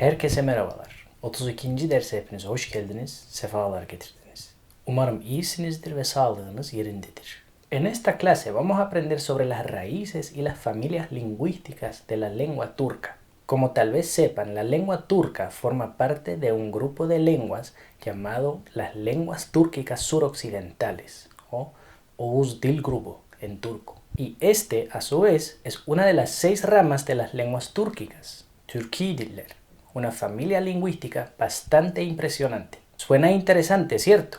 Herkese merhabalar. 32. derse hepiniz hoş geldiniz, sefalar getirdiniz. Umarım iyisinizdir ve sağlığınız yerindedir. En esta clase vamos a aprender sobre las raíces y las familias lingüísticas de la lengua turca. Como tal vez sepan, la lengua turca forma parte de un grupo de lenguas llamado las lenguas túrquicas suroccidentales o Oğuz Dil Grubu en turco. Y este, a su vez, es una de las 6 ramas de las lenguas túrquicas, Türkî diller, una familia lingüística bastante impresionante. Suena interesante, ¿cierto?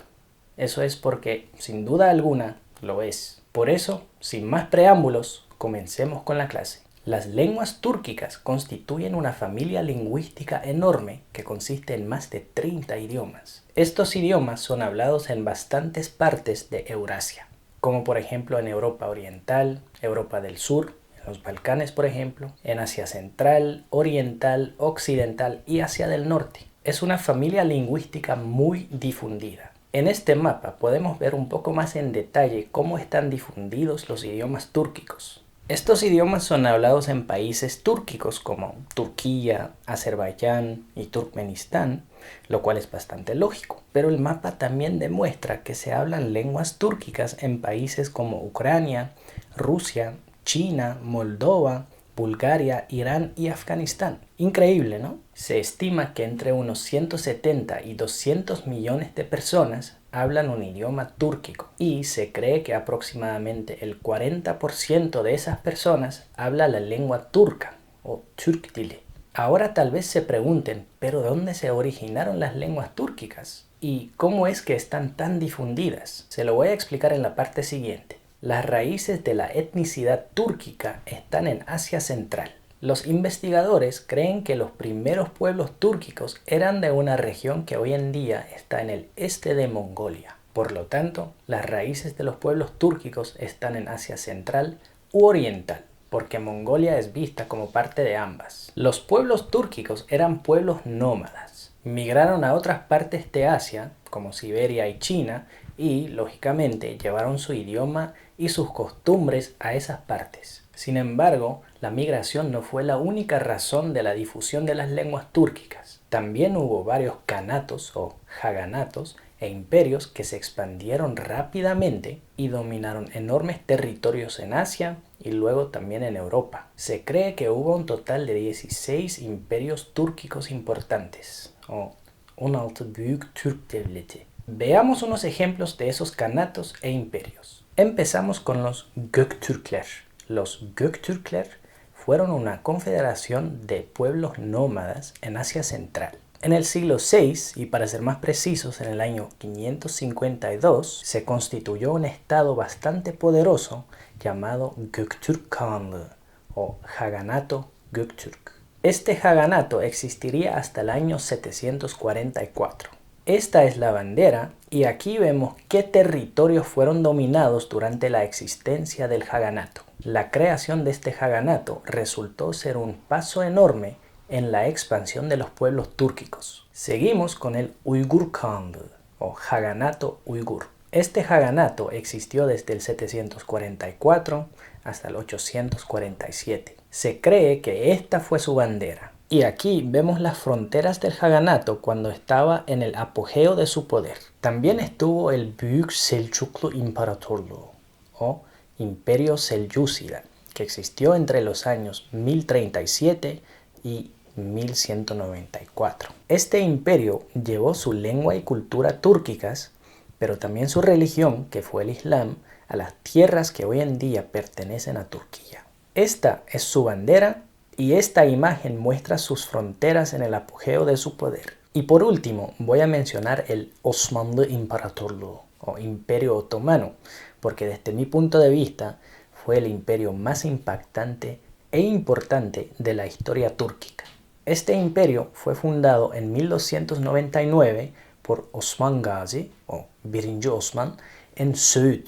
Eso es porque, sin duda alguna, lo es. Por eso, sin más preámbulos, comencemos con la clase. Las lenguas túrquicas constituyen una familia lingüística enorme que consiste en más de 30 idiomas. Estos idiomas son hablados en bastantes partes de Eurasia, como por ejemplo en Europa Oriental, Europa del Sur, en los Balcanes por ejemplo, en Asia Central, Oriental, Occidental y Asia del Norte. Es una familia lingüística muy difundida. En este mapa podemos ver un poco más en detalle cómo están difundidos los idiomas túrquicos. Estos idiomas son hablados en países túrquicos como Turquía, Azerbaiyán y Turkmenistán, lo cual es bastante lógico. Pero el mapa también demuestra que se hablan lenguas túrquicas en países como Ucrania, Rusia, China, Moldova, Bulgaria, Irán y Afganistán. Increíble, ¿no? Se estima que entre unos 170 y 200 millones de personas hablan un idioma túrquico y se cree que aproximadamente el 40% de esas personas habla la lengua turca o Türk dili. Ahora tal vez se pregunten, ¿pero de dónde se originaron las lenguas túrquicas? ¿Y cómo es que están tan difundidas? Se lo voy a explicar en la parte siguiente. Las raíces de la etnicidad túrquica están en Asia Central. Los investigadores creen que los primeros pueblos túrquicos eran de una región que hoy en día está en el este de Mongolia. Por lo tanto, las raíces de los pueblos túrquicos están en Asia Central u Oriental, porque Mongolia es vista como parte de ambas. Los pueblos túrquicos eran pueblos nómadas. Migraron a otras partes de Asia, como Siberia y China, y, lógicamente, llevaron su idioma y sus costumbres a esas partes. Sin embargo, la migración no fue la única razón de la difusión de las lenguas túrquicas. También hubo varios kanatos o jaganatos e imperios que se expandieron rápidamente y dominaron enormes territorios en Asia y luego también en Europa. Se cree que hubo un total de 16 imperios túrquicos importantes, o 16 Büyük Türk Devleti. Veamos unos ejemplos de esos kanatos e imperios. Empezamos con los Göktürkler. Los Göktürkler fueron una confederación de pueblos nómadas en Asia Central. En el siglo VI, y para ser más precisos, en el año 552, se constituyó un estado bastante poderoso llamado Göktürk Kağanlığı o Jaganato Göktürk. Este jaganato existiría hasta el año 744. Esta es la bandera y aquí vemos qué territorios fueron dominados durante la existencia del jaganato. La creación de este jaganato resultó ser un paso enorme en la expansión de los pueblos túrquicos. Seguimos con el Uygur Kağanlığı o Jaganato Uygur. Este jaganato existió desde el 744 hasta el 847. Se cree que esta fue su bandera. Y aquí vemos las fronteras del jaganato cuando estaba en el apogeo de su poder. También estuvo el Büyük Selçuklu İmparatorluğu o Imperio Selyúcida, que existió entre los años 1037 y 1194. Este imperio llevó su lengua y cultura túrquicas, pero también su religión, que fue el Islam, a las tierras que hoy en día pertenecen a Turquía. Esta es su bandera y esta imagen muestra sus fronteras en el apogeo de su poder. Y por último, voy a mencionar el Osmanlı İmparatorluğu o Imperio Otomano, porque desde mi punto de vista fue el imperio más impactante e importante de la historia túrquica. Este imperio fue fundado en 1299 por Osman Gazi o Birinci Osman en Söğüt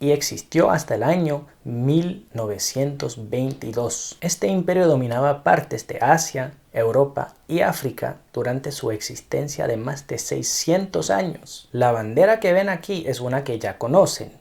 y existió hasta el año 1922. Este imperio dominaba partes de Asia, Europa y África durante su existencia de más de 600 años. La bandera que ven aquí es una que ya conocen.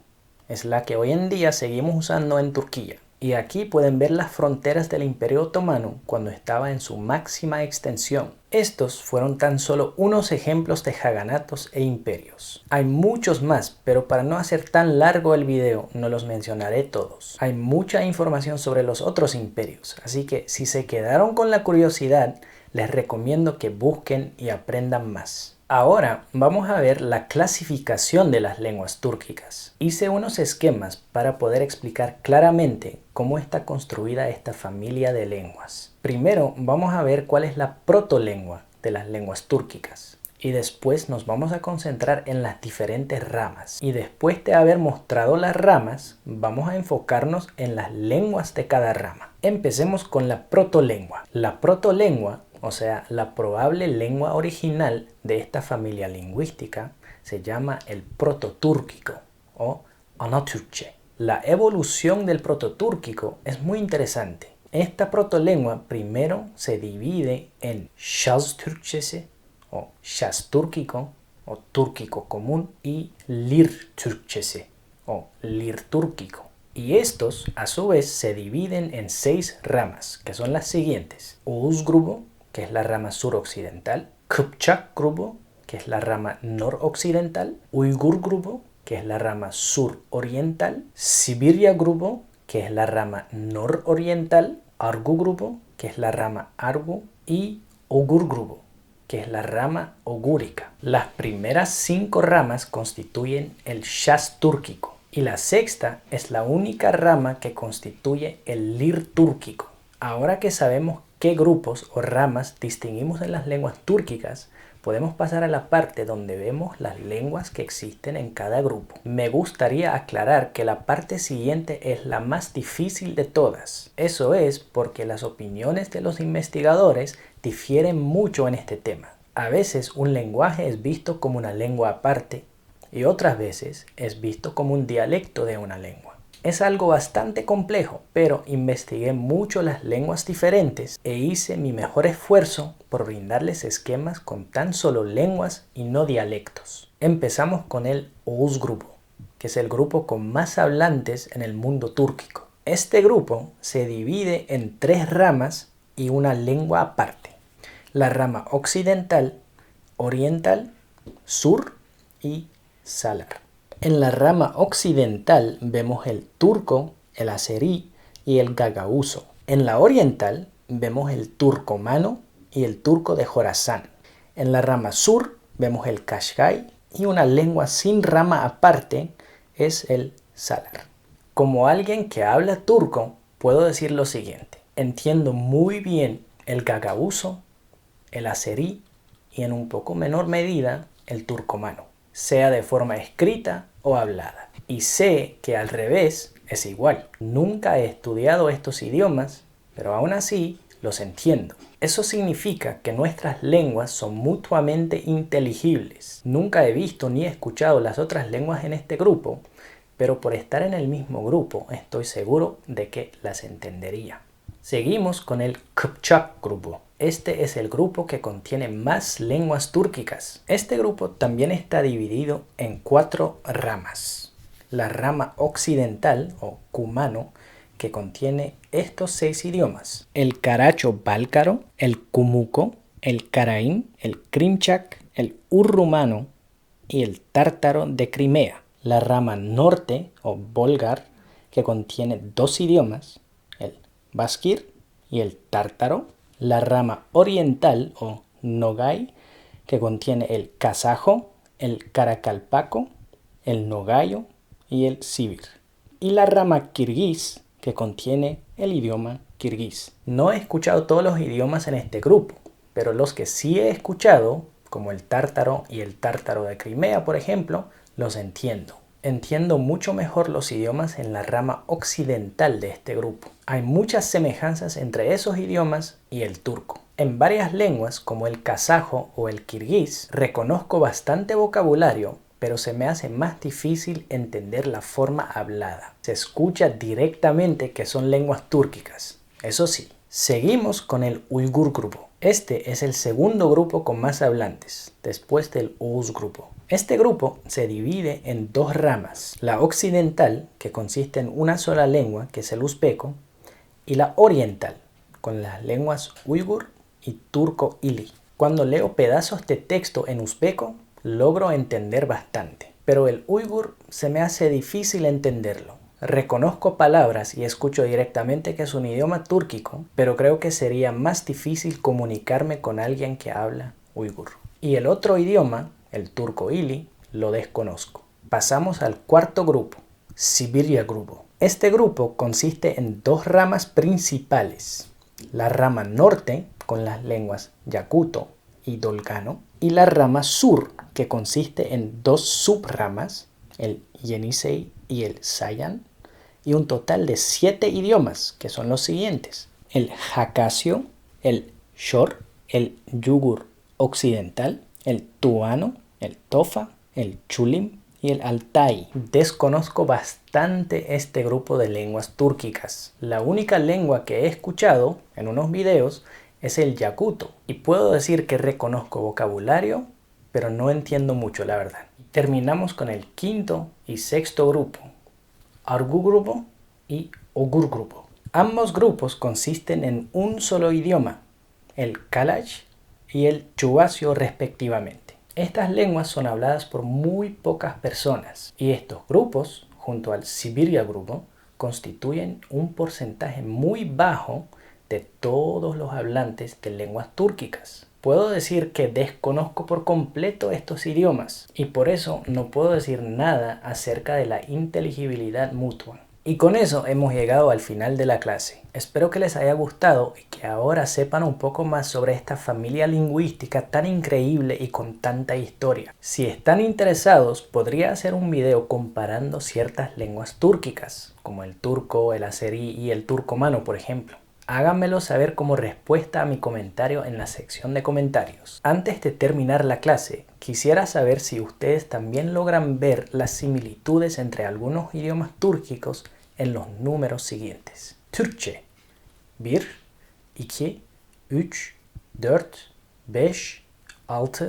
Es la que hoy en día seguimos usando en Turquía. Y aquí pueden ver las fronteras del Imperio Otomano cuando estaba en su máxima extensión. Estos fueron tan solo unos ejemplos de jaganatos e imperios. Hay muchos más, pero para no hacer tan largo el video no los mencionaré todos. Hay mucha información sobre los otros imperios, así que si se quedaron con la curiosidad, les recomiendo que busquen y aprendan más. Ahora vamos a ver la clasificación de las lenguas túrquicas. Hice unos esquemas para poder explicar claramente cómo está construida esta familia de lenguas. Primero vamos a ver cuál es la protolengua de las lenguas túrquicas. Y después nos vamos a concentrar en las diferentes ramas. Y después de haber mostrado las ramas, vamos a enfocarnos en las lenguas de cada rama. Empecemos con la protolengua. La protolengua, o sea, la probable lengua original de esta familia lingüística, se llama el prototúrquico o Anatürkçe. La evolución del prototúrquico es muy interesante. Esta protolengua primero se divide en Şaz Türkçesi o Şaz túrquico o túrquico común y Lir Türkçesi o Lir túrquico. Y estos a su vez se dividen en 6 ramas, que son las siguientes: Oğuz grupo, que es la rama suroccidental; Kıpçak grupo, que es la rama noroccidental; Uyghur grupo, que es la rama suroriental; Siberia grupo, que es la rama nororiental; Argu grupo, que es la rama Argu; y Ogur grupo, que es la rama ogúrica. Las primeras 5 ramas constituyen el Şaz túrquico y la sexta es la única rama que constituye el Lir túrquico. Ahora que sabemos qué grupos o ramas distinguimos en las lenguas túrquicas, podemos pasar a la parte donde vemos las lenguas que existen en cada grupo. Me gustaría aclarar que la parte siguiente es la más difícil de todas. Eso es porque las opiniones de los investigadores difieren mucho en este tema. A veces un lenguaje es visto como una lengua aparte y otras veces es visto como un dialecto de una lengua. Es algo bastante complejo, pero investigué mucho las lenguas diferentes e hice mi mejor esfuerzo por brindarles esquemas con tan solo lenguas y no dialectos. Empezamos con el Oğuz grupo, que es el grupo con más hablantes en el mundo túrquico. Este grupo se divide en 3 ramas y una lengua aparte: la rama occidental, oriental, sur y salar. En la rama occidental vemos el turco, el azerí y el gagauzo. En la oriental vemos el turcomano y el turco de Jorazán. En la rama sur vemos el kashgai y una lengua sin rama aparte es el salar. Como alguien que habla turco, puedo decir lo siguiente: entiendo muy bien el gagauzo, el azerí y en un poco menor medida el turcomano, sea de forma escrita o hablada. Y sé que al revés es igual. Nunca he estudiado estos idiomas, pero aún así los entiendo. Eso significa que nuestras lenguas son mutuamente inteligibles. Nunca he visto ni escuchado las otras lenguas en este grupo, pero por estar en el mismo grupo estoy seguro de que las entendería. Seguimos con el Kıpçak grupo. Este es el grupo que contiene más lenguas túrquicas. Este grupo también está dividido en 4 ramas. La rama occidental o cumano, que contiene estos 6 idiomas: el caracho-bálcaro, el cumuco, el karaim, el krimchak, el urrumano y el tártaro de Crimea. La rama norte o bólgar, que contiene 2 idiomas: el baskir y el tártaro. La rama oriental o nogay, que contiene el kazajo, el caracalpaco, el nogayo y el sibir. Y la rama kirguís, que contiene el idioma kirguís. No he escuchado todos los idiomas en este grupo, pero los que sí he escuchado, como el tártaro y el tártaro de Crimea, por ejemplo, los entiendo. Entiendo mucho mejor los idiomas en la rama occidental de este grupo. Hay muchas semejanzas entre esos idiomas y el turco. En varias lenguas, como el kazajo o el kirguís, reconozco bastante vocabulario, pero se me hace más difícil entender la forma hablada. Se escucha directamente que son lenguas túrquicas. Eso sí, seguimos con el Uyghur grupo. Este es el segundo grupo con más hablantes, después del Oğuz grupo. Este grupo se divide en 2 ramas: la occidental, que consiste en una sola lengua, que es el uzbeco, y la oriental, con las lenguas uigur y turco-ili. Cuando leo pedazos de texto en uzbeko, logro entender bastante, pero el uigur se me hace difícil entenderlo. Reconozco palabras y escucho directamente que es un idioma túrquico, pero creo que sería más difícil comunicarme con alguien que habla uigur. Y el otro idioma, el turco ili, lo desconozco. Pasamos al cuarto grupo, Sibiria Grupo. Este grupo consiste en dos ramas principales. La rama norte, con las lenguas yakuto y dolgano, y la rama sur, que consiste en dos subramas, el yenisei y el sayan, y un total de 7 idiomas, que son los siguientes: el hakasio, el shor, el yugur occidental, el tuano, el tofa, el chulim y el altai. Desconozco bastante este grupo de lenguas túrquicas. La única lengua que he escuchado en unos videos es el yakuto, y puedo decir que reconozco vocabulario, pero no entiendo mucho, la verdad. Terminamos con el quinto y sexto grupo, Argu Grupo y Ogur Grupo. Ambos grupos consisten en un solo idioma, el Kalach y el Chuvasio respectivamente. Estas lenguas son habladas por muy pocas personas, y estos grupos, junto al Sibiria Grupo, constituyen un porcentaje muy bajo de todos los hablantes de lenguas túrquicas. Puedo decir que desconozco por completo estos idiomas, y por eso no puedo decir nada acerca de la inteligibilidad mutua. Y con eso hemos llegado al final de la clase. Espero que les haya gustado y que ahora sepan un poco más sobre esta familia lingüística tan increíble y con tanta historia. Si están interesados, podría hacer un video comparando ciertas lenguas túrquicas, como el turco, el azerí y el turcomano, por ejemplo. Háganmelo saber como respuesta a mi comentario en la sección de comentarios. Antes de terminar la clase, quisiera saber si ustedes también logran ver las similitudes entre algunos idiomas túrquicos en los números siguientes. Türkçe 1, 2, 3, 4, 5, 6, 7, 8,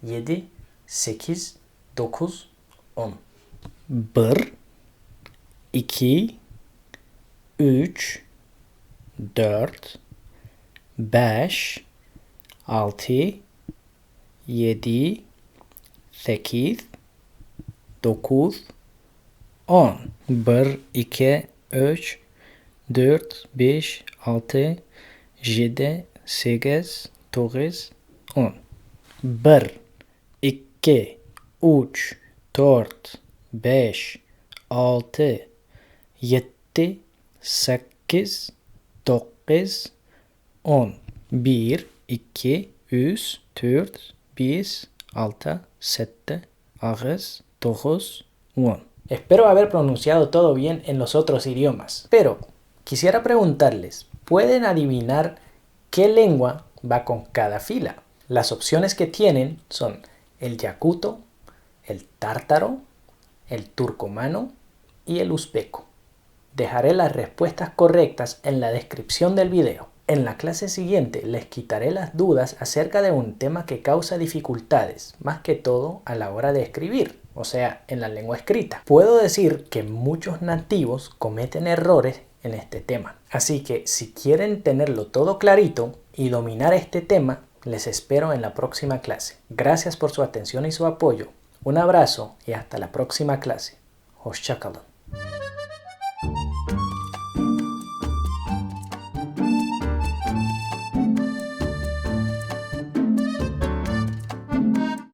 9, 10. 1, 2, 3, 4, 5, 6, 7, 8, 9, 10. 1, 2, 3, 4, 5, 6, 7, 8, 9, 10. 1, 2, 3, 4, 5, 6, 7, 8, 9, 10. 1, 2, 3, 4, 5, 6, 7, 8, 9, 10. Espero haber pronunciado todo bien en los otros idiomas, pero quisiera preguntarles, ¿pueden adivinar qué lengua va con cada fila? Las opciones que tienen son el yakuto, el tártaro, el turcomano y el uzbeko. Dejaré las respuestas correctas en la descripción del video. En la clase siguiente les quitaré las dudas acerca de un tema que causa dificultades, más que todo a la hora de escribir, o sea, en la lengua escrita. Puedo decir que muchos nativos cometen errores en este tema. Así que si quieren tenerlo todo clarito y dominar este tema, les espero en la próxima clase. Gracias por su atención y su apoyo. Un abrazo y hasta la próxima clase. Hoşça kalın.